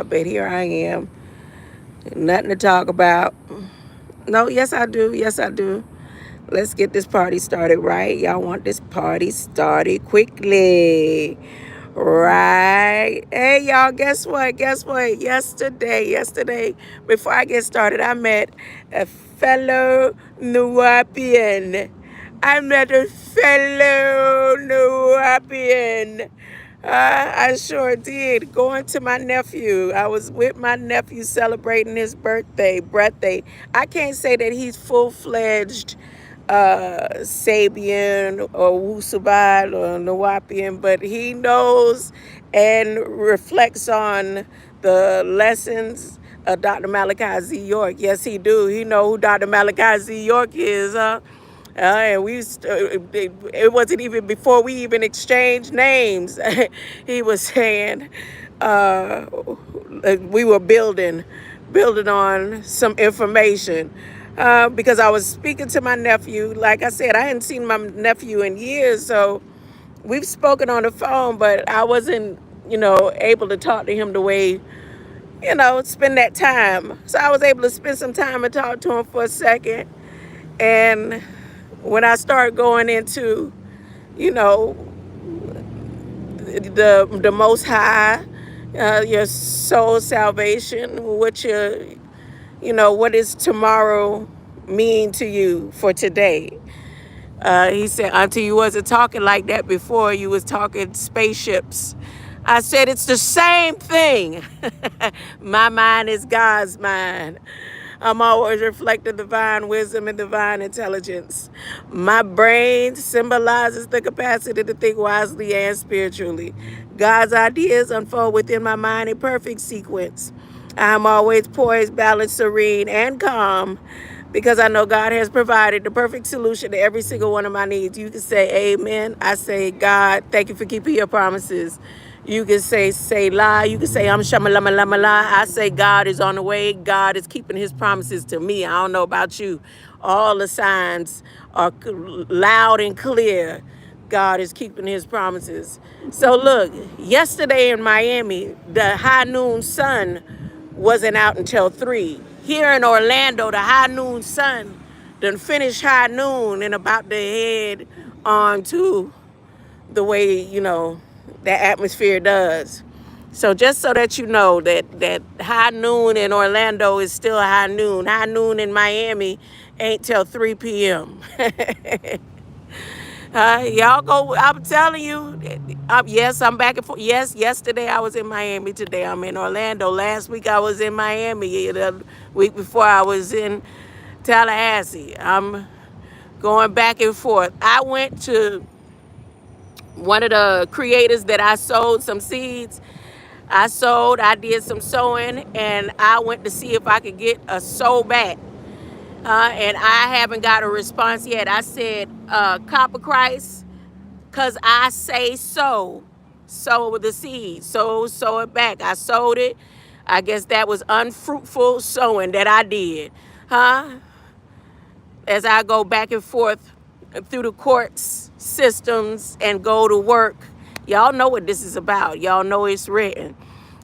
but here I am. Nothing to talk about. No, yes, I do. Yes, I do. Let's get this party started, right? Y'all want this party started quickly. Right. Hey, y'all, guess what? Guess what? Yesterday, before I get started, I met a fellow Nuapian. I met a fellow Nuapian. I sure did. Going to my nephew. I was with my nephew celebrating his birthday. I can't say that he's full-fledged Sabian or Wusabat or Nawapian, but he knows and reflects on the lessons of Dr. Malachi Z. York. Yes, he do. He know who Dr. Malachi Z. York is, huh? And it wasn't even before we even exchanged names. He was saying uh, we were building on some information. Because I was speaking to my nephew. Like I said, I hadn't seen my nephew in years, so we've spoken on the phone, but I wasn't, able to talk to him the way, spend that time. So I was able to spend some time and talk to him for a second. And when I start going into, you know, the Most High, your soul salvation, what does tomorrow mean to you for today? He said, Auntie, you wasn't talking like that before. You was talking spaceships. I said, it's the same thing. My mind is God's mind. I'm always reflecting divine wisdom and divine intelligence. My brain symbolizes the capacity to think wisely and spiritually. God's ideas unfold within my mind in perfect sequence. I'm always poised, balanced, serene, and calm because I know God has provided the perfect solution to every single one of my needs. You can say amen. I say, God, thank you for keeping your promises. You can say lie. You can say I'm shamalama lama la. I say God is on the way. God is keeping his promises to me. I don't know about you. All the signs are loud and clear. God is keeping his promises. So look, yesterday in Miami, the high noon sun wasn't out until 3. Here in Orlando, the high noon sun done finished high noon and about to head on to the way, the atmosphere does. So just so that you know that high noon in Orlando is still high noon. High noon in Miami ain't till 3 p.m. Y'all go, I'm telling you, yes, I'm back and forth. Yes, yesterday I was in Miami. Today I'm in Orlando. Last week I was in Miami. The week before I was in Tallahassee. I'm going back and forth. I went to one of the creators that I sold some seeds. I did some sowing, and I went to see if I could get a sow back. And I haven't got a response yet. I said, Copper Christ, because I say so. Sow the seed. Sow it back. I sowed it. I guess that was unfruitful sowing that I did. As I go back and forth through the courts systems and go to work. Y'all know what this is about. Y'all know it's written.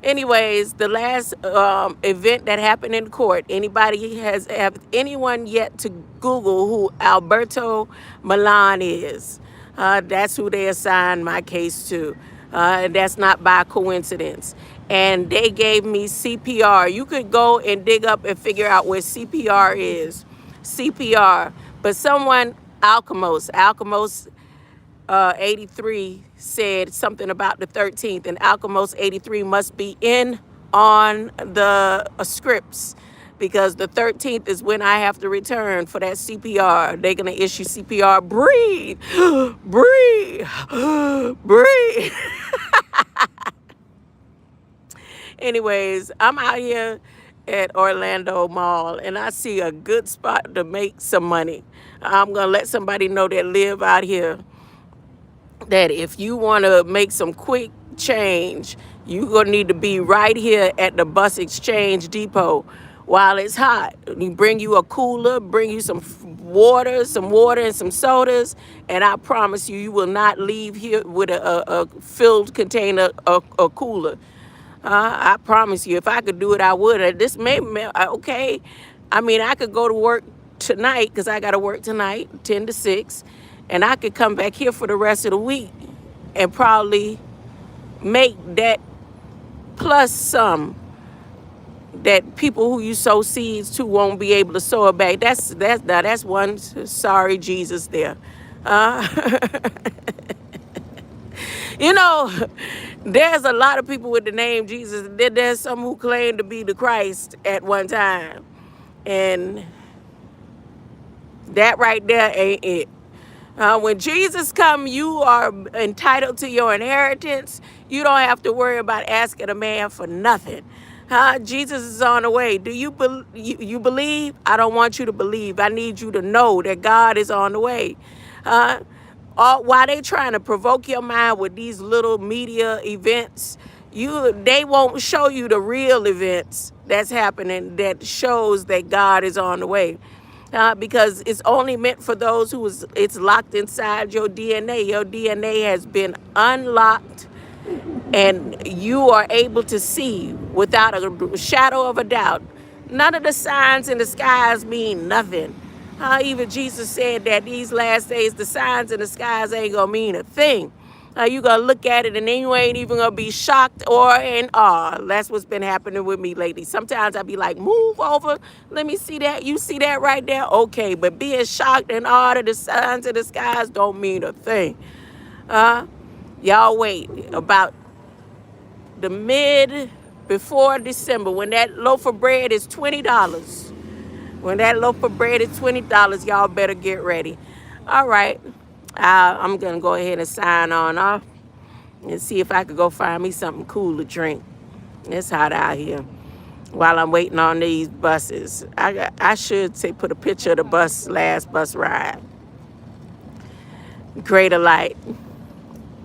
Anyways, the last event that happened in court, have anyone yet to Google who Alberto Milan is? That's who they assigned my case to. And that's not by coincidence. And they gave me CPR. You could go and dig up and figure out where CPR is. CPR. But someone, Alchemos 83 said something about the 13th, and Alchemos 83 must be in on the scripts because the 13th is when I have to return for that CPR. They're going to issue CPR. Breathe, breathe, breathe. Anyways, I'm out here at Orlando Mall, and I see a good spot to make some money. I'm going to let somebody know that live out here that if you want to make some quick change, you're going to need to be right here at the bus exchange depot while it's hot. We bring you a cooler, bring you some water and some sodas, and I promise you, you will not leave here with a filled container, a cooler. I promise you, if I could do it, I would. This may, okay. I mean, I could go to work tonight because I got to work tonight, 10 to 6, and I could come back here for the rest of the week and probably make that plus some that people who you sow seeds to won't be able to sow it back. That's one sorry Jesus there. Uh, you know, there's a lot of people with the name Jesus. There's some who claim to be the Christ at one time. And that right there ain't it. When Jesus come, you are entitled to your inheritance. You don't have to worry about asking a man for nothing. Jesus is on the way. Do you believe? I don't want you to believe. I need you to know that God is on the way. While they trying to provoke your mind with these little media events, they won't show you the real events that's happening that shows that God is on the way. Because it's only meant for those it's locked inside your DNA. Your DNA has been unlocked, and you are able to see without a shadow of a doubt. None of the signs in the skies mean nothing. Even Jesus said that these last days, the signs in the skies ain't gonna mean a thing. You gonna look at it and then you ain't even gonna be shocked or in awe. That's what's been happening with me lately. Sometimes I be like, move over, let me see that. You see that right there? Okay, but being shocked and awed at the signs in the skies don't mean a thing. Y'all wait about before December, when that loaf of bread is $20. When that loaf of bread is $20, y'all better get ready. All right. I'm going to go ahead and sign on off and see if I could go find me something cool to drink. It's hot out here. While I'm waiting on these buses. I should say put a picture of the last bus ride. Greater light.